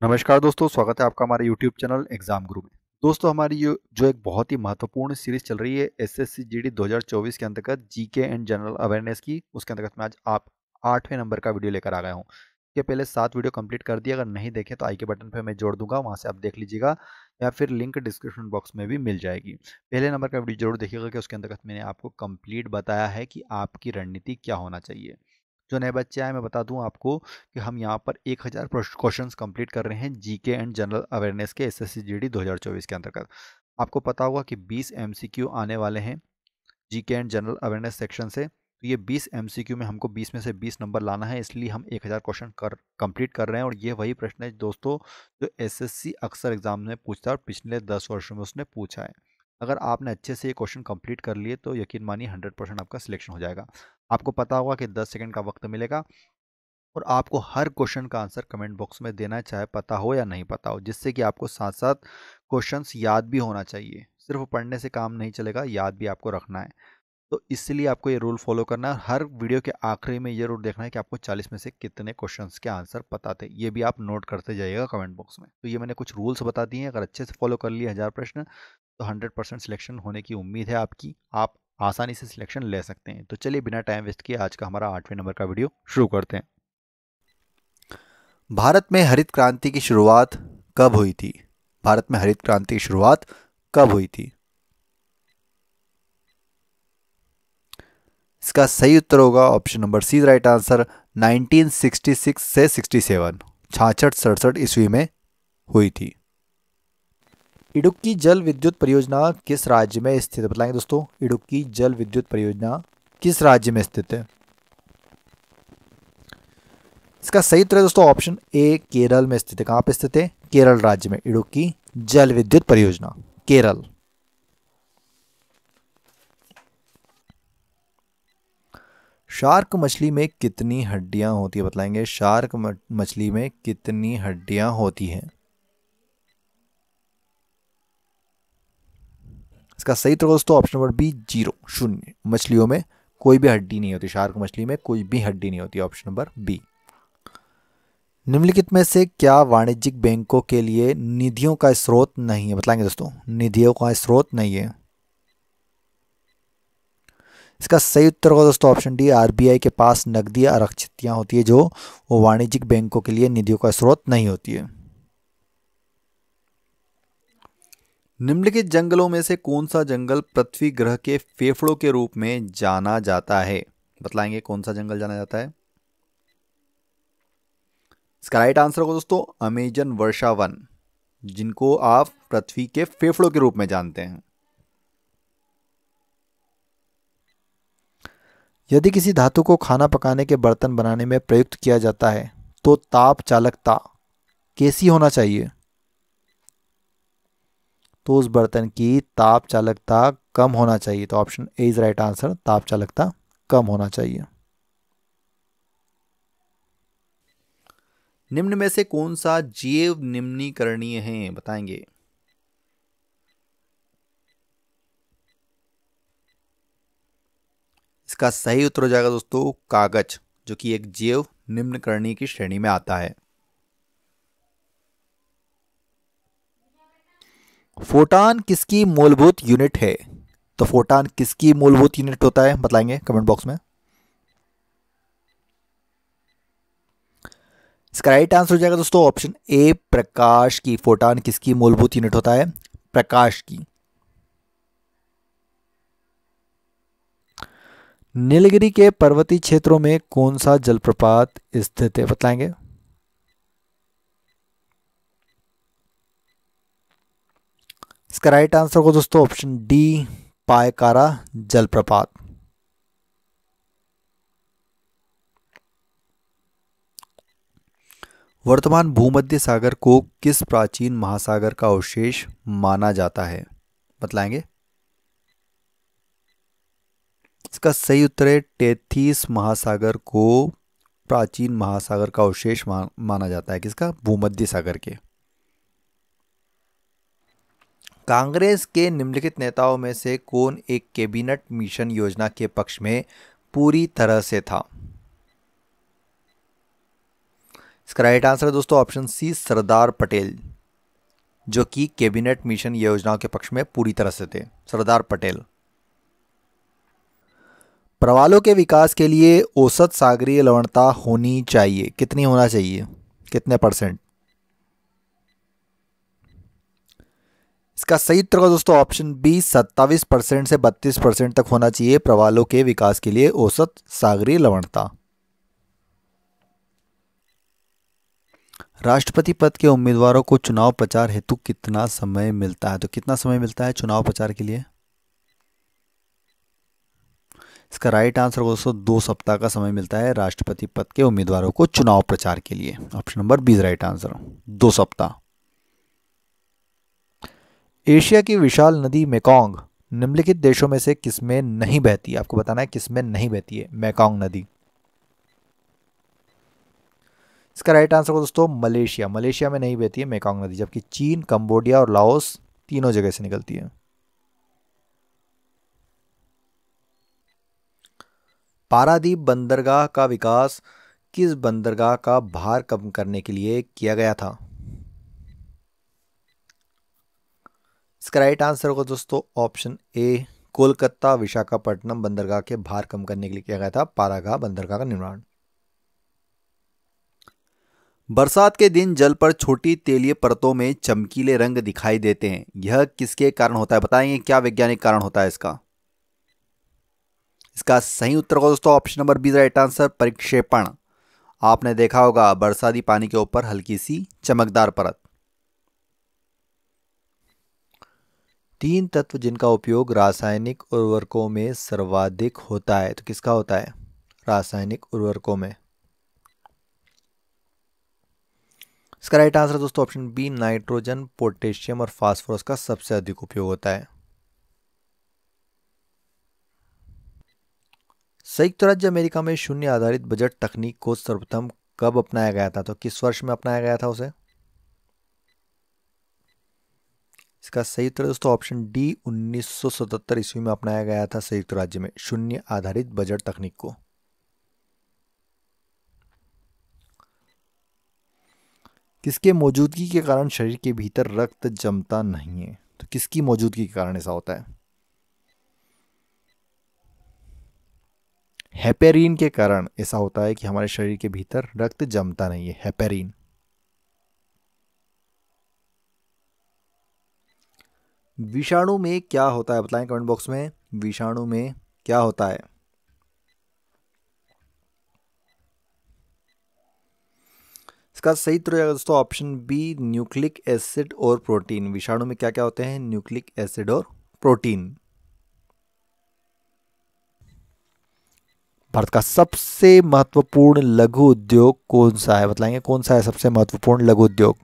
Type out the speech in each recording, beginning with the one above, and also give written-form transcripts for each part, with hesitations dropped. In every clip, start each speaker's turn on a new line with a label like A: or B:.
A: नमस्कार दोस्तों, स्वागत है आपका हमारे यूट्यूब चैनल एग्जाम गुरु में। दोस्तों, हमारी जो एक बहुत ही महत्वपूर्ण सीरीज चल रही है एसएससी जीडी 2024 के अंतर्गत जीके एंड जनरल अवेयरनेस की, उसके अंतर्गत मैं आज आप 8वें नंबर का वीडियो लेकर आ गया हूँ। ये पहले 7 वीडियो कंप्लीट कर दिए, अगर नहीं देखें तो आई के बटन पर मैं जोड़ दूंगा, वहाँ से आप देख लीजिएगा या फिर लिंक डिस्क्रिप्शन बॉक्स में भी मिल जाएगी। पहले नंबर का वीडियो जरूर देखिएगा कि उसके अंतर्गत मैंने आपको कंप्लीट बताया है कि आपकी रणनीति क्या होना चाहिए। जो नए बच्चे आए, मैं बता दूं आपको कि हम यहाँ पर 1000 क्वेश्चंस कंप्लीट कर रहे हैं जीके एंड जनरल अवेयरनेस के एसएससी जीडी 2024 के अंतर्गत। आपको पता होगा कि 20 एमसीक्यू आने वाले हैं GK and general awareness section से। तो ये 20 एमसीक्यू में हमको 20 में से 20 नंबर लाना है, इसलिए हम 1000 क्वेश्चन कंप्लीट कर रहे हैं। और ये वही प्रश्न है दोस्तों जो एसएससी अक्सर एग्जाम में पूछता है और पिछले 10 वर्षों में उसने पूछा है। अगर आपने अच्छे से ये क्वेश्चन कंप्लीट कर लिए तो यकीन मानिए 100% आपका सिलेक्शन हो जाएगा। आपको पता होगा कि 10 सेकंड का वक्त मिलेगा और आपको हर क्वेश्चन का आंसर कमेंट बॉक्स में देना है, चाहे पता हो या नहीं पता हो, जिससे कि आपको साथ साथ क्वेश्चंस याद भी होना चाहिए। सिर्फ पढ़ने से काम नहीं चलेगा, याद भी आपको रखना है। तो इसलिए आपको ये रूल फॉलो करना है। हर वीडियो के आखिरी में ये रूल देखना है कि आपको 40 में से कितने क्वेश्चंस के आंसर पता थे। ये भी आप नोट करते जाइएगा कमेंट बॉक्स में। तो ये मैंने कुछ रूल्स बता दिए हैं, अगर अच्छे से फॉलो कर लिए 1000 प्रश्न तो 100% सिलेक्शन होने की उम्मीद है आपकी। आप आसानी से सिलेक्शन ले सकते हैं। तो चलिए बिना टाइम वेस्ट किए आज का हमारा 8वें नंबर का वीडियो शुरू करते हैं। भारत में हरित क्रांति की शुरुआत कब हुई थी? भारत में हरित क्रांति की शुरुआत कब हुई थी? इसका सही उत्तर होगा option number C, right answer 1966 से 67, 66-67 ईस्वी में हुई थी। इडुक्की जल विद्युत परियोजना किस राज्य में स्थित है? बताएंगे दोस्तों, इडुक्की जल विद्युत परियोजना किस राज्य में स्थित है? इसका सही उत्तर है दोस्तों ऑप्शन ए, केरल में स्थित है। कहां पे स्थित है? केरल राज्य में इडुक्की जल विद्युत परियोजना, केरल। शार्क मछली में कितनी हड्डियां होती है? बतलाएंगे, शार्क मछली में कितनी हड्डियां होती हैं? इसका सही उत्तर दोस्तों ऑप्शन नंबर बी, 0, 0। मछलियों में कोई भी हड्डी नहीं होती, शार्क मछली में कोई भी हड्डी नहीं होती, ऑप्शन नंबर बी। निम्नलिखित में से क्या वाणिज्यिक बैंकों के लिए निधियों का स्रोत नहीं है? बताएंगे दोस्तों, निधियों का स्रोत नहीं है। इसका सही उत्तर होगा दोस्तों ऑप्शन डी, आरबीआई के पास नकदी आरक्षितियां होती है जो वो वाणिज्यिक बैंकों के लिए निधियों का स्रोत नहीं होती है। निम्नलिखित जंगलों में से कौन सा जंगल पृथ्वी ग्रह के फेफड़ों के रूप में जाना जाता है? बतलाएंगे कौन सा जंगल जाना जाता है? इसका राइट आंसर होगा दोस्तों अमेजन वर्षा वन, जिनको आप पृथ्वी के फेफड़ों के रूप में जानते हैं। यदि किसी धातु को खाना पकाने के बर्तन बनाने में प्रयुक्त किया जाता है तो ताप चालकता कैसी होना चाहिए? तो उस बर्तन की ताप चालकता कम होना चाहिए। तो option A is right answer, ताप चालकता कम होना चाहिए। निम्न में से कौन सा जैव निम्नीकरणीय है? बताएंगे। इसका सही उत्तर हो जाएगा दोस्तों कागज, जो कि एक जैव निम्नीकरणीय की श्रेणी में आता है। फोटान किसकी मूलभूत यूनिट है? तो फोटान किसकी मूलभूत यूनिट होता है? बताएंगे कमेंट बॉक्स में। इसका राइट आंसर हो जाएगा दोस्तों ऑप्शन ए, प्रकाश की। फोटान किसकी मूलभूत यूनिट होता है? प्रकाश की। नीलगिरी के पर्वतीय क्षेत्रों में कौन सा जलप्रपात स्थित है? बताएंगे। इसका राइट आंसर होगा दोस्तों ऑप्शन डी, पायकारा जलप्रपात। वर्तमान भूमध्य सागर को किस प्राचीन महासागर का अवशेष माना जाता है? बतलाएंगे। इसका सही उत्तर है टेथीस महासागर को प्राचीन महासागर का अवशेष माना जाता है। किसका? भूमध्य सागर के। कांग्रेस के निम्नलिखित नेताओं में से कौन एक कैबिनेट मिशन योजना के पक्ष में पूरी तरह से था? इसका राइट आंसर है दोस्तों ऑप्शन सी सरदार पटेल, जो कि कैबिनेट मिशन योजनाओं के पक्ष में पूरी तरह से थे। सरदार पटेल। प्रवालों के विकास के लिए औसत सागरीय लवणता होनी चाहिए, कितनी होना चाहिए, कितने %? इसका सही उत्तर होगा दोस्तों ऑप्शन बी 27% से 32% तक होना चाहिए प्रवालों के विकास के लिए औसत सागरीय लवणता। राष्ट्रपति पद के उम्मीदवारों को चुनाव प्रचार हेतु कितना समय मिलता है? तो कितना समय मिलता है चुनाव प्रचार के लिए? इसका राइट आंसर दोस्तों 2 सप्ताह का समय मिलता है राष्ट्रपति पद के उम्मीदवारों को चुनाव प्रचार के लिए। Option number B right answer, 2 सप्ताह। एशिया की विशाल नदी मेकोंग निम्नलिखित देशों में से किसमें नहीं बहती? आपको बताना है किसमें नहीं बहती है मेकोंग नदी। इसका राइट आंसर दोस्तों मलेशिया। मलेशिया में नहीं बहती है मेकोंग नदी, जबकि चीन, कंबोडिया और लाओस तीनों जगह से निकलती है। पारादीप बंदरगाह का विकास किस बंदरगाह का भार कम करने के लिए किया गया था? इसका राइट आंसर होगा दोस्तों ऑप्शन ए कोलकाता विशाखापट्टनम बंदरगाह के भार कम करने के लिए किया गया था पारागाह बंदरगाह का निर्माण। बरसात के दिन जल पर छोटी तेलीय परतों में चमकीले रंग दिखाई देते हैं, यह किसके कारण होता है? बताएंगे क्या वैज्ञानिक कारण होता है इसका? इसका सही उत्तर होगा दोस्तों option number B right answer परिक्षेपण। आपने देखा होगा बरसाती पानी के ऊपर हल्की सी चमकदार परत। 3 तत्व जिनका उपयोग रासायनिक उर्वरकों में सर्वाधिक होता है, तो किसका होता है रासायनिक उर्वरकों में? इसका राइट आंसर दोस्तों ऑप्शन बी नाइट्रोजन, पोटेशियम और फास्फोरस का सबसे अधिक उपयोग होता है। संयुक्त राज्य अमेरिका में शून्य आधारित बजट तकनीक को सर्वप्रथम कब अपनाया गया था? तो किस वर्ष में अपनाया गया था उसे? इसका सही उत्तर दोस्तों ऑप्शन डी 1977 ईस्वी में अपनाया गया था संयुक्त राज्य में शून्य आधारित बजट तकनीक को। किसके मौजूदगी के कारण शरीर के भीतर रक्त जमता नहीं है? तो किसकी मौजूदगी के कारण ऐसा होता है? हेपेरिन के कारण ऐसा होता है कि हमारे शरीर के भीतर रक्त जमता नहीं है, हेपेरिन। विषाणु में क्या होता है बताएं कमेंट बॉक्स में, विषाणु में क्या होता है? इसका सही उत्तर है दोस्तों ऑप्शन बी न्यूक्लिक एसिड और प्रोटीन। विषाणु में क्या क्या होते हैं? न्यूक्लिक एसिड और प्रोटीन। भारत का सबसे महत्वपूर्ण लघु उद्योग कौन सा है? बताएंगे कौन सा है सबसे महत्वपूर्ण लघु उद्योग?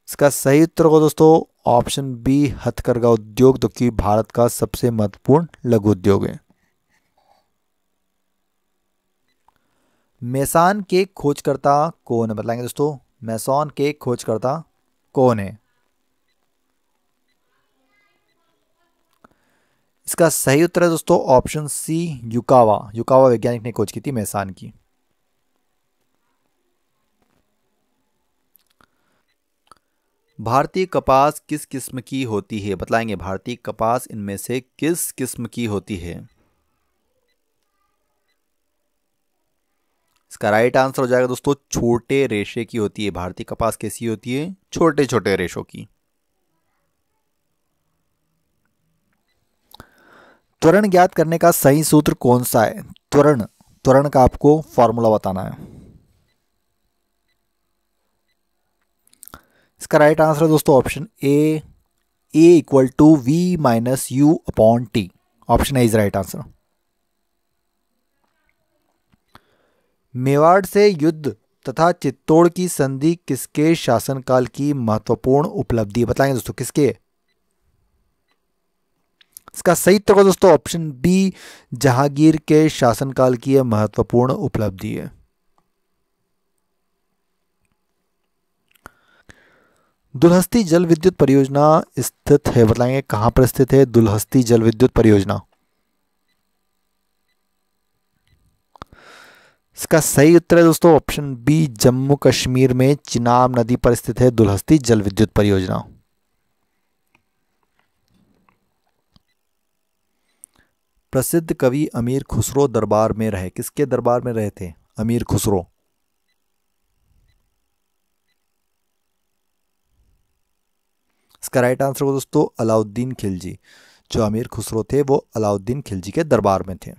A: इसका सही उत्तर होगा दोस्तों ऑप्शन बी हथकरघा उद्योग, जो कि भारत का सबसे महत्वपूर्ण लघु उद्योग है। मेसान के खोजकर्ता कौन है? बताएंगे दोस्तों मेसॉन के खोजकर्ता कौन है? इसका सही उत्तर है दोस्तों ऑप्शन सी युकावा। युकावा वैज्ञानिक ने खोज की थी मेसान की। भारतीय कपास किस किस्म की होती है? बताएंगे भारतीय कपास इनमें से किस किस्म की होती है? इसका राइट आंसर हो जाएगा दोस्तों छोटे रेशे की होती है। भारतीय कपास कैसी होती है? छोटे छोटे रेशों की। त्वरण ज्ञात करने का सही सूत्र कौन सा है? त्वरण का आपको फॉर्मूला बताना है। इसका राइट आंसर है दोस्तों option A equal to V minus U upon T. Option A is right answer. Mewar से युद्ध तथा चित्तौड़ की संधि किसके शासनकाल की महत्वपूर्ण उपलब्धि? बताएंगे दोस्तों किसके? इसका सही उत्तर होगा दोस्तों ऑप्शन बी जहांगीर के शासनकाल की यह महत्वपूर्ण उपलब्धि है। दुलहस्ती जल विद्युत परियोजना स्थित है? बताएंगे कहां पर स्थित है दुलहस्ती जल विद्युत परियोजना? इसका सही उत्तर है दोस्तों ऑप्शन बी, जम्मू कश्मीर में चिनाब नदी पर स्थित है दुलहस्ती जल विद्युत परियोजना। प्रसिद्ध कवि अमीर खुसरो दरबार में रहे, किसके दरबार में रहे थे अमीर खुसरो? इसका राइट आंसर हो दोस्तों अलाउद्दीन खिलजी। जो अमीर खुसरो थे वो अलाउद्दीन खिलजी के दरबार में थे।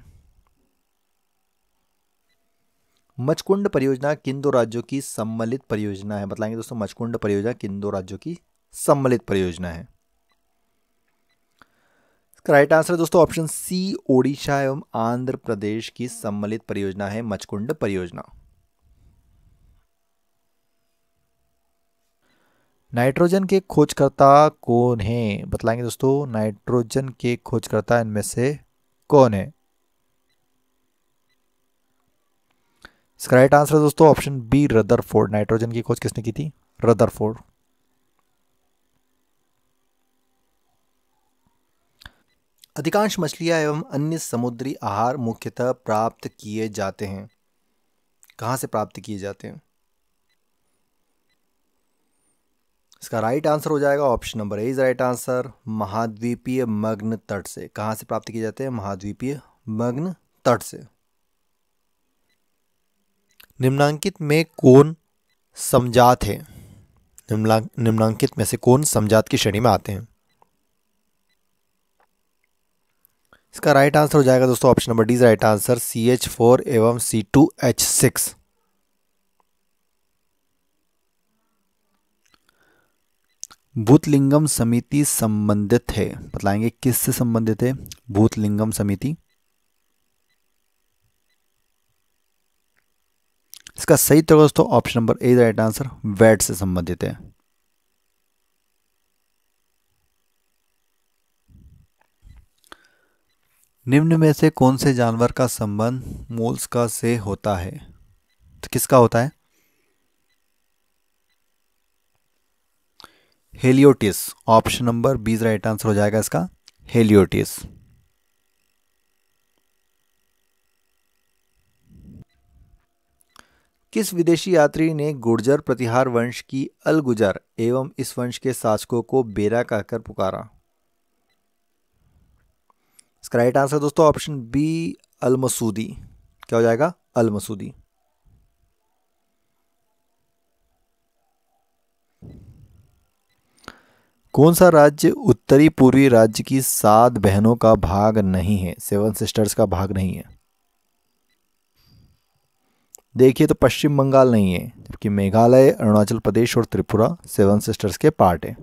A: मचकुंड परियोजना किन दो राज्यों की सम्मिलित परियोजना है? बताएंगे दोस्तों मचकुंड परियोजना किन दो राज्यों की सम्मिलित परियोजना है? इसका राइट आंसर है दोस्तों ऑप्शन सी, ओडिशा एवं आंध्र प्रदेश की सम्मिलित परियोजना है मचकुंड परियोजना। नाइट्रोजन के खोजकर्ता कौन है? बतलाएंगे दोस्तों नाइट्रोजन के खोजकर्ता इनमें से कौन है? इसका राइट आंसर है दोस्तों ऑप्शन बी, रदरफोर्ड। नाइट्रोजन की खोज किसने की थी? रदरफोर्ड। अधिकांश मछलियां एवं अन्य समुद्री आहार मुख्यतः प्राप्त किए जाते हैं, कहां से प्राप्त किए जाते हैं? इसका राइट आंसर हो जाएगा option number A is right answer, महाद्वीपीय मग्न तट से। कहां से प्राप्त किए जाते हैं? महाद्वीपीय मग्न तट से। निम्नांकित में कौन समजात है? निम्नांकित में से कौन समजात की श्रेणी में आते हैं? इसका राइट आंसर हो जाएगा दोस्तों option number D right answer, CH4 एवं C2H6। भूतलिंगम समिति संबंधित है, बताएंगे किससे संबंधित है भूतलिंगम समिति? इसका सही उत्तर दोस्तों option number A right answer, VAT से संबंधित है। निम्न में से कौन से जानवर का संबंध मोलस्का से होता है? तो किसका होता है? Heliothis. Option number B right answer हो जाएगा इसका, हेलियोटिस। किस विदेशी यात्री ने गुर्जर प्रतिहार वंश की अलगुजर एवं इस वंश के शासकों को बेरा कहकर पुकारा? इसका राइट आंसर दोस्तों ऑप्शन बी, अल-मसूदी। क्या हो जाएगा? अल-मसूदी। कौन सा राज्य उत्तरी पूर्वी राज्य की 7 बहनों का भाग नहीं है, 7 सिस्टर्स का भाग नहीं है? देखिए तो पश्चिम बंगाल नहीं है, जबकि मेघालय, अरुणाचल प्रदेश और त्रिपुरा 7 सिस्टर्स के पार्ट है।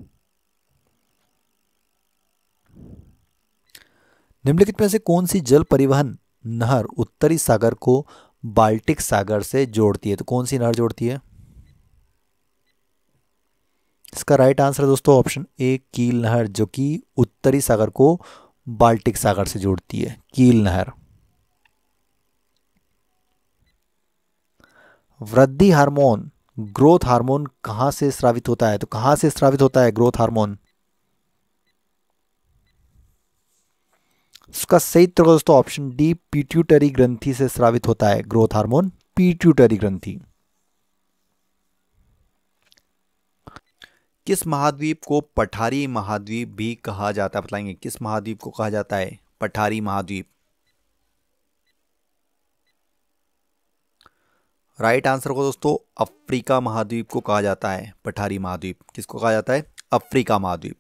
A: निम्नलिखित में से कौन सी जल परिवहन नहर उत्तरी सागर को बाल्टिक सागर से जोड़ती है? तो कौन सी नहर जोड़ती है? इसका राइट आंसर है दोस्तों ऑप्शन ए, कील नहर, जो कि उत्तरी सागर को बाल्टिक सागर से जोड़ती है, कील नहर। वृद्धि हार्मोन, ग्रोथ हार्मोन कहां से स्रावित होता है? तो कहां से स्रावित होता है ग्रोथ हार्मोन? इसका सही उत्तर दोस्तों ऑप्शन डी, पिट्यूटरी ग्रंथि से स्रावित होता है ग्रोथ हार्मोन, पिट्यूटरी ग्रंथि। किस महाद्वीप को पठारी महाद्वीप भी कहा जाता है? बताएंगे किस महाद्वीप को कहा जाता है पठारी महाद्वीप? राइट आंसर को दोस्तों अफ्रीका महाद्वीप को कहा जाता है पठारी महाद्वीप। किसको कहा जाता है? अफ्रीका महाद्वीप।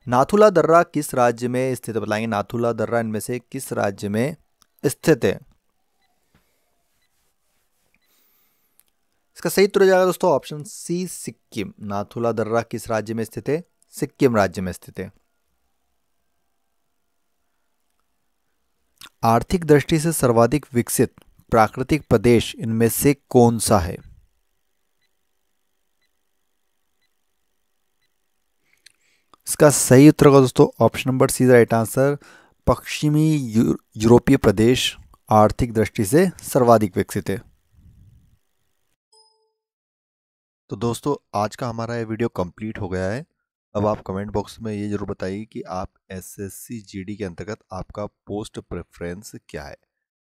A: नाथुला दर्रा किस राज्य में स्थित है? बताएंगे नाथुला दर्रा इनमें से किस राज्य में स्थित है? इसका सही उत्तर हो जाएगा दोस्तों ऑप्शन सी, सिक्किम। नाथुला दर्रा किस राज्य में स्थित है? सिक्किम राज्य में स्थित है। आर्थिक दृष्टि से सर्वाधिक विकसित प्राकृतिक प्रदेश इनमें से कौन सा है? इसका सही उत्तर होगा दोस्तों option number C right answer, पश्चिमी यूरोपीय प्रदेश आर्थिक दृष्टि से सर्वाधिक विकसित है। तो दोस्तों आज का हमारा ये वीडियो कंप्लीट हो गया है। अब आप कमेंट बॉक्स में ये जरूर बताइए कि आप एसएससी जीडी के अंतर्गत आपका पोस्ट प्रेफरेंस क्या है।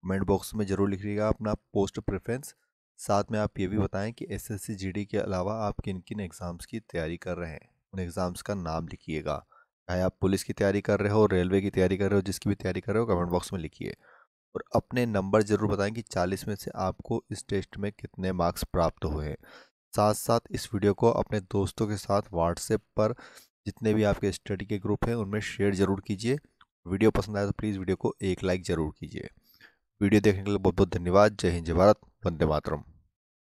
A: कमेंट बॉक्स में जरूर लिखिएगा अपना पोस्ट प्रेफरेंस। साथ में आप ये भी बताएं कि एसएससी जीडी के अलावा आप किन किन एग्ज़ाम्स की तैयारी कर रहे हैं, उन एग्ज़ाम्स का नाम लिखिएगा। चाहे आप पुलिस की तैयारी कर रहे हो, रेलवे की तैयारी कर रहे हो, जिसकी भी तैयारी कर रहे हो कमेंट बॉक्स में लिखिए। और अपने नंबर ज़रूर बताएं कि 40 में से आपको इस टेस्ट में कितने मार्क्स प्राप्त हुए हैं। साथ साथ इस वीडियो को अपने दोस्तों के साथ व्हाट्सएप पर, जितने भी आपके स्टडी के ग्रुप हैं उनमें शेयर ज़रूर कीजिए। वीडियो पसंद आए तो प्लीज़ वीडियो को एक लाइक ज़रूर कीजिए। वीडियो देखने के लिए बहुत बहुत धन्यवाद। जय हिंद, जय भारत, वंदे मातरम।